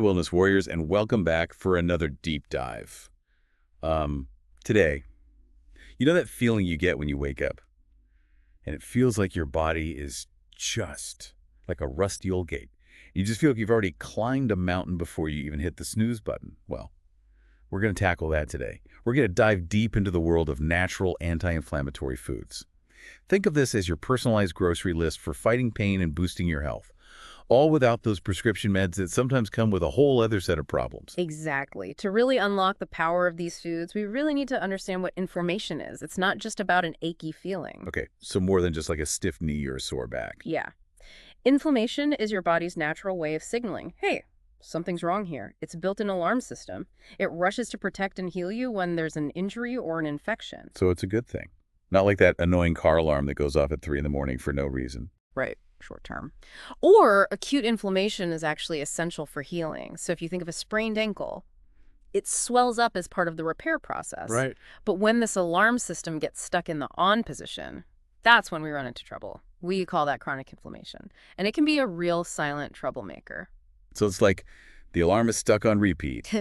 Hey, Wellness Warriors, and welcome back for another deep dive. Today, you know that feeling you get when you wake up, and it feels like your body is just like a rusty old gate. You just feel like you've already climbed a mountain before you even hit the snooze button. Well, we're going to tackle that today. We're going to dive deep into the world of natural anti-inflammatory foods. Think of this as your personalized grocery list for fighting pain and boosting your health, all without those prescription meds that sometimes come with a whole other set of problems. Exactly. To really unlock the power of these foods, we really need to understand what inflammation is. It's not just about an achy feeling. Okay, so more than just like a stiff knee or a sore back. Yeah. Inflammation is your body's natural way of signaling, hey, something's wrong here. It's a built-in alarm system. It rushes to protect and heal you when there's an injury or an infection. So it's a good thing. Not like that annoying car alarm that goes off at 3 in the morning for no reason. Right. Short term. Or acute inflammation is actually essential for healing. So if you think of a sprained ankle, it swells up as part of the repair process. Right. But when this alarm system gets stuck in the on position, that's when we run into trouble. We call that chronic inflammation. And it can be a real silent troublemaker. So it's like the alarm is stuck on repeat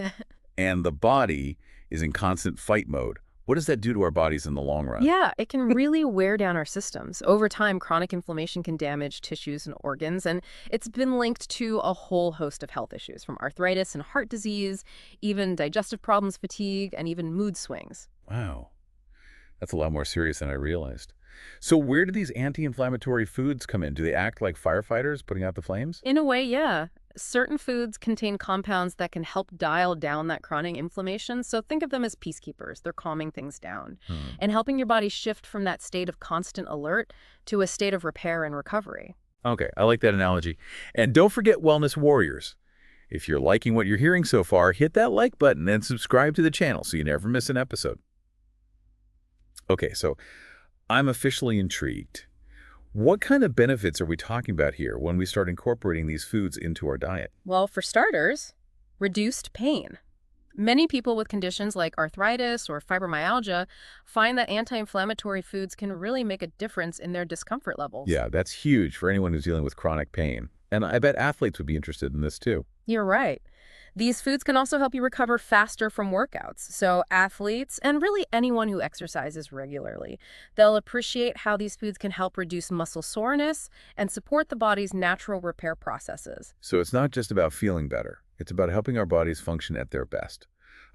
and the body is in constant fight mode. What does that do to our bodies in the long run? Yeah, it can really wear down our systems. Over time, chronic inflammation can damage tissues and organs, and it's been linked to a whole host of health issues, from arthritis and heart disease, even digestive problems, fatigue, and even mood swings. Wow. That's a lot more serious than I realized. So where do these anti-inflammatory foods come in? Do they act like firefighters putting out the flames? In a way, yeah. Certain foods contain compounds that can help dial down that chronic inflammation, so think of them as peacekeepers. They're calming things down and helping your body shift from that state of constant alert to a state of repair and recovery. Okay, I like that analogy. And don't forget, Wellness Warriors. If you're liking what you're hearing so far, hit that like button and subscribe to the channel so you never miss an episode. Okay, so I'm officially intrigued. What kind of benefits are we talking about here when we start incorporating these foods into our diet? Well, for starters, reduced pain. Many people with conditions like arthritis or fibromyalgia find that anti-inflammatory foods can really make a difference in their discomfort levels. Yeah, that's huge for anyone who's dealing with chronic pain. And I bet athletes would be interested in this too. You're right. These foods can also help you recover faster from workouts. So athletes, and really anyone who exercises regularly, they'll appreciate how these foods can help reduce muscle soreness and support the body's natural repair processes. So it's not just about feeling better. It's about helping our bodies function at their best.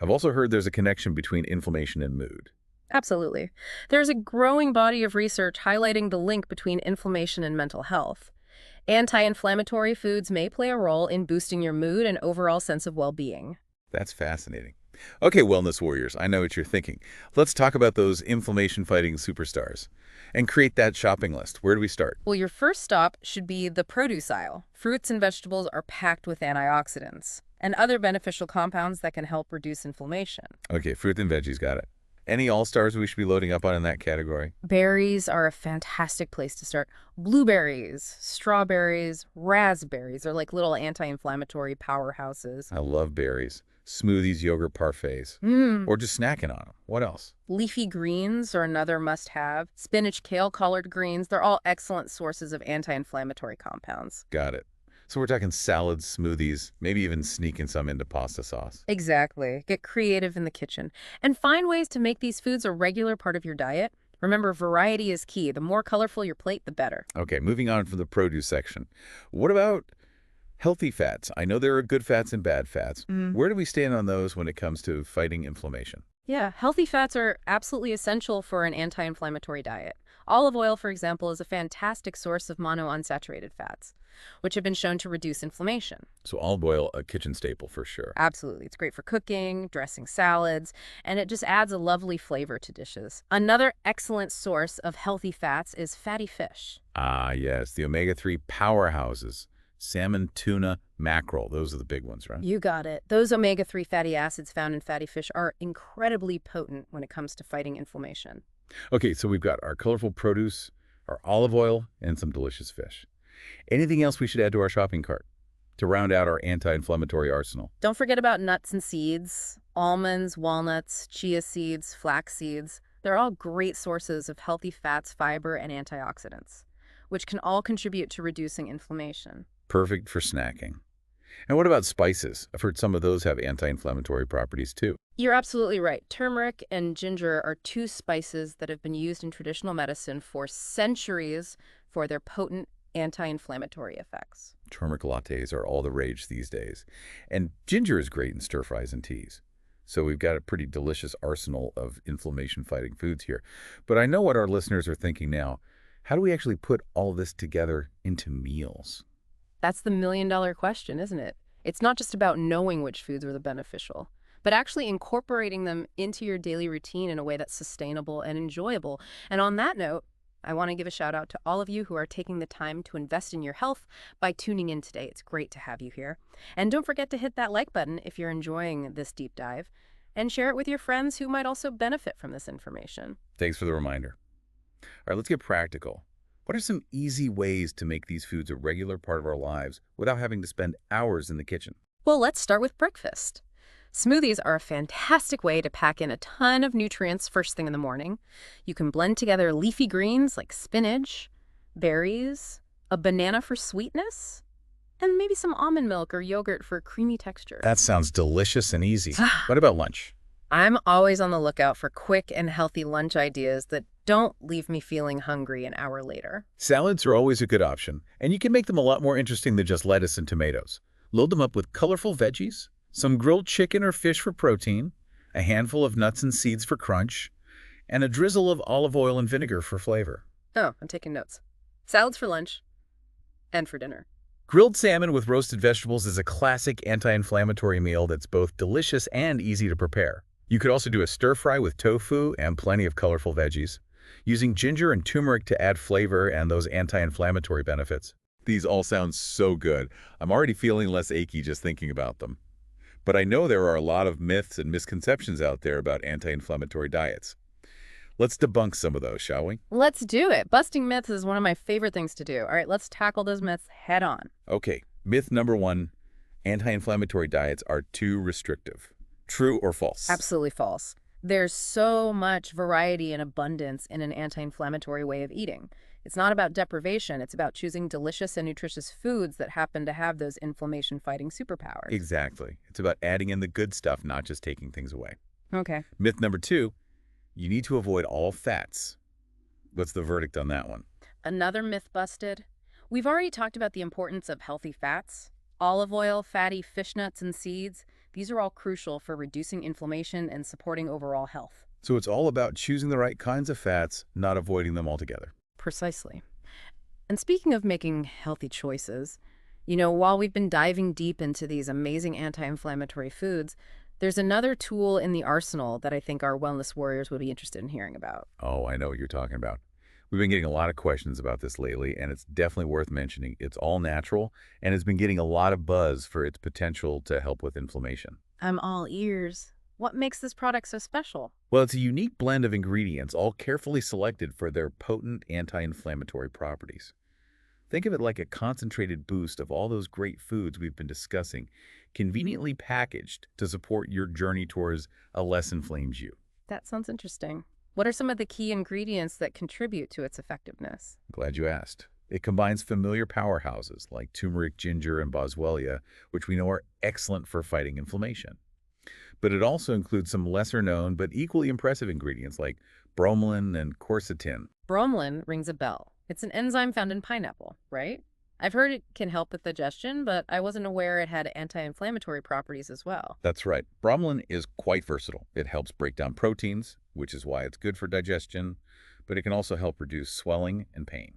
I've also heard there's a connection between inflammation and mood. Absolutely. There's a growing body of research highlighting the link between inflammation and mental health. Anti-inflammatory foods may play a role in boosting your mood and overall sense of well-being. That's fascinating. Okay, Wellness Warriors, I know what you're thinking. Let's talk about those inflammation-fighting superstars and create that shopping list. Where do we start? Well, your first stop should be the produce aisle. Fruits and vegetables are packed with antioxidants and other beneficial compounds that can help reduce inflammation. Okay, fruit and veggies, got it. Any all-stars we should be loading up on in that category? Berries are a fantastic place to start. Blueberries, strawberries, raspberries are like little anti-inflammatory powerhouses. I love berries. Smoothies, yogurt parfaits, or just snacking on them. What else? Leafy greens are another must-have. Spinach, kale, collard greens, they're all excellent sources of anti-inflammatory compounds. Got it. So we're talking salads, smoothies, maybe even sneaking some into pasta sauce. Exactly. Get creative in the kitchen and find ways to make these foods a regular part of your diet. Remember, variety is key. The more colorful your plate, the better. Okay, moving on from the produce section. What about healthy fats? I know there are good fats and bad fats. Where do we stand on those when it comes to fighting inflammation? Yeah, healthy fats are absolutely essential for an anti-inflammatory diet. Olive oil, for example, is a fantastic source of monounsaturated fats, which have been shown to reduce inflammation. So olive oil, a kitchen staple for sure. Absolutely. It's great for cooking, dressing salads, and it just adds a lovely flavor to dishes. Another excellent source of healthy fats is fatty fish. Ah, yes, the omega-3 powerhouses. Salmon, tuna, mackerel. Those are the big ones, right? You got it. Those omega-3 fatty acids found in fatty fish are incredibly potent when it comes to fighting inflammation. Okay, so we've got our colorful produce, our olive oil, and some delicious fish. Anything else we should add to our shopping cart to round out our anti-inflammatory arsenal? Don't forget about nuts and seeds. Almonds, walnuts, chia seeds, flax seeds. They're all great sources of healthy fats, fiber, and antioxidants, which can all contribute to reducing inflammation. Perfect for snacking. And what about spices? I've heard some of those have anti-inflammatory properties too. You're absolutely right. Turmeric and ginger are two spices that have been used in traditional medicine for centuries for their potent anti-inflammatory effects. Turmeric lattes are all the rage these days. And ginger is great in stir fries and teas. So we've got a pretty delicious arsenal of inflammation-fighting foods here. But I know what our listeners are thinking now. How do we actually put all this together into meals? That's the million-dollar question, isn't it? It's not just about knowing which foods are the beneficial, but actually incorporating them into your daily routine in a way that's sustainable and enjoyable. And on that note, I want to give a shout out to all of you who are taking the time to invest in your health by tuning in today. It's great to have you here. And don't forget to hit that like button if you're enjoying this deep dive, and share it with your friends who might also benefit from this information. Thanks for the reminder. All right, let's get practical. What are some easy ways to make these foods a regular part of our lives without having to spend hours in the kitchen? Well, let's start with breakfast. Smoothies are a fantastic way to pack in a ton of nutrients first thing in the morning. You can blend together leafy greens like spinach, berries, a banana for sweetness, and maybe some almond milk or yogurt for creamy texture. That sounds delicious and easy. What about lunch? I'm always on the lookout for quick and healthy lunch ideas that don't leave me feeling hungry an hour later. Salads are always a good option, and you can make them a lot more interesting than just lettuce and tomatoes. Load them up with colorful veggies, some grilled chicken or fish for protein, a handful of nuts and seeds for crunch, and a drizzle of olive oil and vinegar for flavor. Oh, I'm taking notes. Salads for lunch and for dinner. Grilled salmon with roasted vegetables is a classic anti-inflammatory meal that's both delicious and easy to prepare. You could also do a stir-fry with tofu and plenty of colorful veggies, using ginger and turmeric to add flavor and those anti-inflammatory benefits. These all sound so good. I'm already feeling less achy just thinking about them. But I know there are a lot of myths and misconceptions out there about anti-inflammatory diets. Let's debunk some of those, shall we? Let's do it. Busting myths is one of my favorite things to do. All right, let's tackle those myths head on. Okay, myth number one, anti-inflammatory diets are too restrictive. True or false? Absolutely false. There's so much variety and abundance in an anti-inflammatory way of eating. It's not about deprivation. It's about choosing delicious and nutritious foods that happen to have those inflammation-fighting superpowers. Exactly. It's about adding in the good stuff, not just taking things away. Okay. Myth number two, you need to avoid all fats. What's the verdict on that one? Another myth busted. We've already talked about the importance of healthy fats. Olive oil, fatty fish nuts, and seeds. These are all crucial for reducing inflammation and supporting overall health. So it's all about choosing the right kinds of fats, not avoiding them altogether. Precisely. And speaking of making healthy choices, while we've been diving deep into these amazing anti-inflammatory foods, there's another tool in the arsenal that I think our wellness warriors would be interested in hearing about. Oh, I know what you're talking about. We've been getting a lot of questions about this lately, and it's definitely worth mentioning. It's all natural, and it's been getting a lot of buzz for its potential to help with inflammation. I'm all ears. What makes this product so special? Well, it's a unique blend of ingredients, all carefully selected for their potent anti-inflammatory properties. Think of it like a concentrated boost of all those great foods we've been discussing, conveniently packaged to support your journey towards a less inflamed you. That sounds interesting. What are some of the key ingredients that contribute to its effectiveness? Glad you asked. It combines familiar powerhouses like turmeric, ginger, and boswellia, which we know are excellent for fighting inflammation. But it also includes some lesser-known but equally impressive ingredients like bromelain and quercetin. Bromelain rings a bell. It's an enzyme found in pineapple, right? I've heard it can help with digestion, but I wasn't aware it had anti-inflammatory properties as well. That's right. Bromelain is quite versatile. It helps break down proteins, which is why it's good for digestion, but it can also help reduce swelling and pain.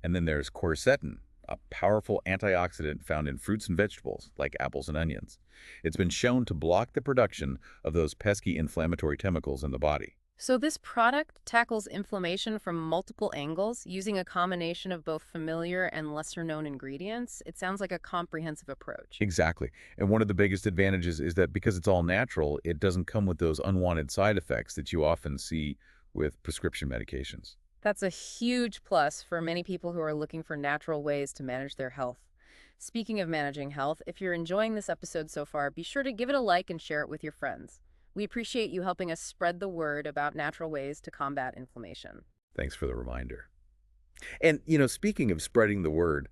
And then there's quercetin, a powerful antioxidant found in fruits and vegetables like apples and onions. It's been shown to block the production of those pesky inflammatory chemicals in the body. So this product tackles inflammation from multiple angles using a combination of both familiar and lesser-known ingredients. It sounds like a comprehensive approach. Exactly. And one of the biggest advantages is that because it's all natural, it doesn't come with those unwanted side effects that you often see with prescription medications. That's a huge plus for many people who are looking for natural ways to manage their health. Speaking of managing health, if you're enjoying this episode so far, be sure to give it a like and share it with your friends. We appreciate you helping us spread the word about natural ways to combat inflammation. Thanks for the reminder. And, speaking of spreading the word,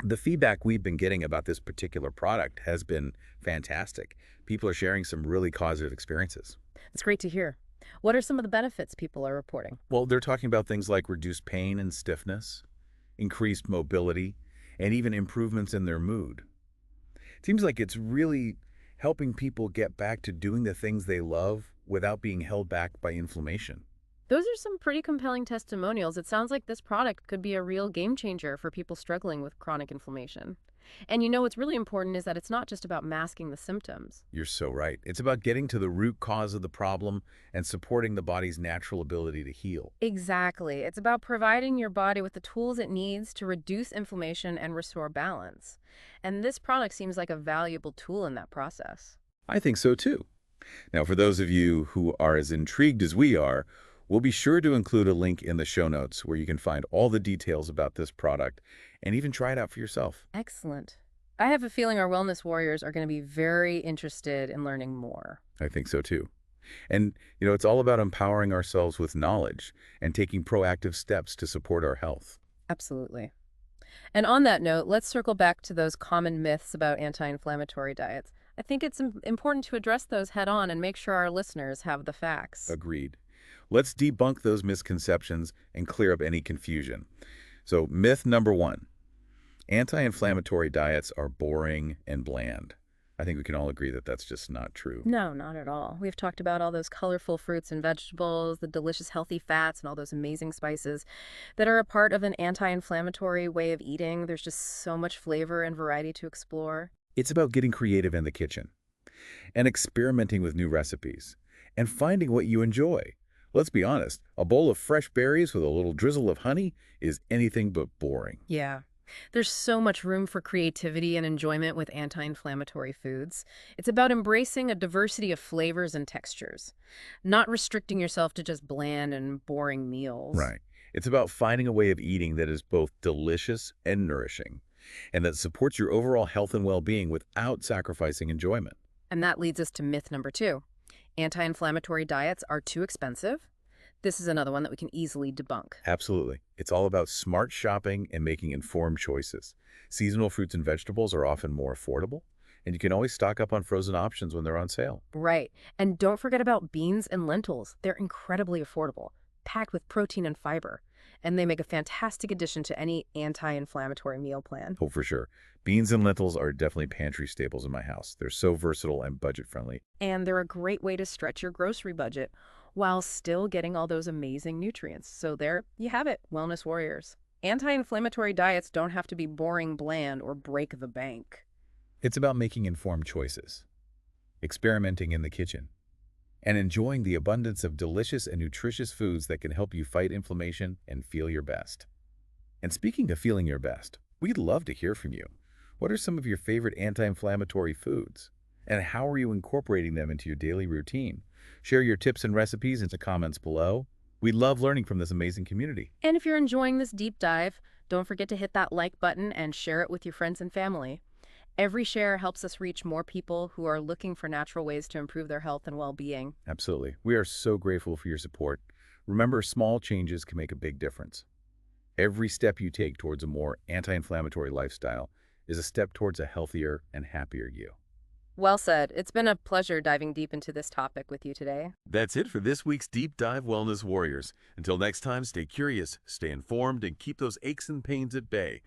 The feedback we've been getting about this particular product has been fantastic. People are sharing some really positive experiences. It's great to hear. What are some of the benefits people are reporting? Well, they're talking about things like reduced pain and stiffness, increased mobility, and even improvements in their mood. It seems like it's really helping people get back to doing the things they love without being held back by inflammation. Those are some pretty compelling testimonials. It sounds like this product could be a real game changer for people struggling with chronic inflammation. And what's really important is that it's not just about masking the symptoms. You're so right. It's about getting to the root cause of the problem and supporting the body's natural ability to heal. Exactly. It's about providing your body with the tools it needs to reduce inflammation and restore balance. And this product seems like a valuable tool in that process. I think so too. Now, for those of you who are as intrigued as we are, we'll be sure to include a link in the show notes where you can find all the details about this product and even try it out for yourself. Excellent. I have a feeling our wellness warriors are going to be very interested in learning more. I think so too. And, it's all about empowering ourselves with knowledge and taking proactive steps to support our health. Absolutely. And on that note, let's circle back to those common myths about anti-inflammatory diets. I think it's important to address those head on and make sure our listeners have the facts. Agreed. Let's debunk those misconceptions and clear up any confusion. So, myth number one, anti-inflammatory diets are boring and bland. I think we can all agree that that's just not true. No, not at all. We've talked about all those colorful fruits and vegetables, the delicious healthy fats, and all those amazing spices that are a part of an anti-inflammatory way of eating. There's just so much flavor and variety to explore. It's about getting creative in the kitchen and experimenting with new recipes and finding what you enjoy. Let's be honest, a bowl of fresh berries with a little drizzle of honey is anything but boring. Yeah. There's so much room for creativity and enjoyment with anti-inflammatory foods. It's about embracing a diversity of flavors and textures, not restricting yourself to just bland and boring meals. Right. It's about finding a way of eating that is both delicious and nourishing, and that supports your overall health and well-being without sacrificing enjoyment. And that leads us to myth number 2. Anti-inflammatory diets are too expensive. This is another one that we can easily debunk. Absolutely. It's all about smart shopping and making informed choices. Seasonal fruits and vegetables are often more affordable, and you can always stock up on frozen options when they're on sale. Right. And don't forget about beans and lentils. They're incredibly affordable, packed with protein and fiber, and they make a fantastic addition to any anti-inflammatory meal plan. Oh, for sure. Beans and lentils are definitely pantry staples in my house. They're so versatile and budget-friendly. And they're a great way to stretch your grocery budget while still getting all those amazing nutrients. So there you have it, wellness warriors. Anti-inflammatory diets don't have to be boring, bland, or break the bank. It's about making informed choices, experimenting in the kitchen, and enjoying the abundance of delicious and nutritious foods that can help you fight inflammation and feel your best. And speaking of feeling your best, we'd love to hear from you. What are some of your favorite anti-inflammatory foods? And how are you incorporating them into your daily routine? Share your tips and recipes in the comments below. We love learning from this amazing community. And if you're enjoying this deep dive, don't forget to hit that like button and share it with your friends and family. Every share helps us reach more people who are looking for natural ways to improve their health and well-being. Absolutely. We are so grateful for your support. Remember, small changes can make a big difference. Every step you take towards a more anti-inflammatory lifestyle is a step towards a healthier and happier you. Well said. It's been a pleasure diving deep into this topic with you today. That's it for this week's Deep Dive Wellness Warriors. Until next time, stay curious, stay informed, and keep those aches and pains at bay.